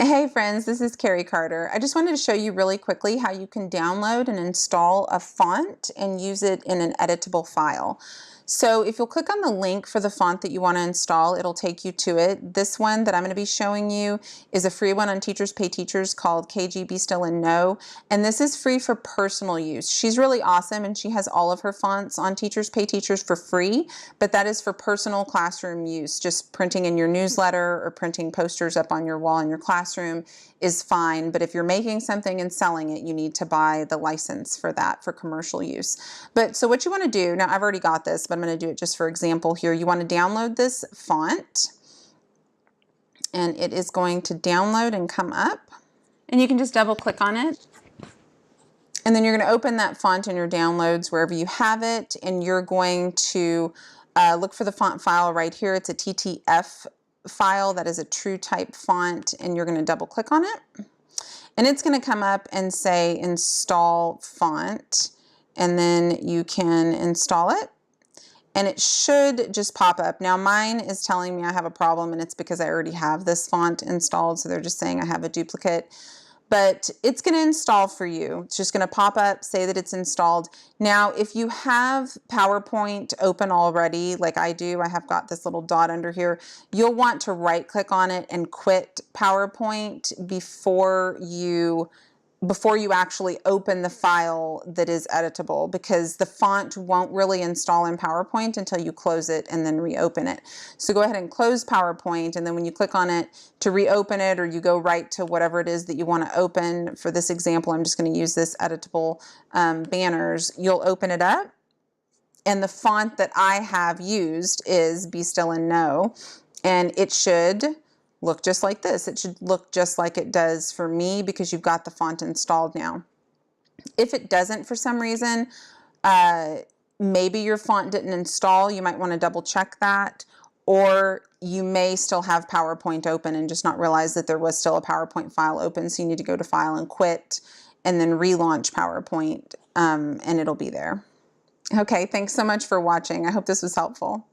Hey friends, this is Carrie Carter. I just wanted to show you really quickly how you can download and install a font and use it in an editable file. So if you'll click on the link for the font that you want to install, it'll take you to it. This one that I'm going to be showing you is a free one on Teachers Pay Teachers called KG Be Still and Know, and this is free for personal use. She's really awesome and she has all of her fonts on Teachers Pay Teachers for free, but that is for personal classroom use. Just printing in your newsletter or printing posters up on your wall in your classroom is fine, but if you're making something and selling it, you need to buy the license for that for commercial use. But so what you want to do, now I've already got this, but I'm going to do it just for example here. You want to download this font and it is going to download and come up, and you can just double click on it. And then you're going to open that font in your downloads wherever you have it, and you're going to look for the font file right here. It's a TTF file, that is a true type font, and you're going to double click on it. And it's going to come up and say install font, and then you can install it. And it should just pop up. Now mine is telling me I have a problem, and it's because I already have this font installed, so they're just saying I have a duplicate. But it's going to install for you. It's just going to pop up, say that it's installed. Now, if you have PowerPoint open already, like I do, I have got this little dot under here, you'll want to right click on it and quit PowerPoint before you actually open the file that is editable, because the font won't really install in PowerPoint until you close it and then reopen it. So go ahead and close PowerPoint, and then when you click on it to reopen it, or you go right to whatever it is that you want to open, for this example I'm just going to use this editable banners, you'll open it up, and the font that I have used is Be Still and Know, and it should look just like this. It should look just like it does for me because you've got the font installed now. If it doesn't for some reason, maybe your font didn't install, you might want to double check that, or you may still have PowerPoint open and just not realize that there was still a PowerPoint file open, so you need to go to File and Quit and then relaunch PowerPoint, and it'll be there. Okay, thanks so much for watching. I hope this was helpful.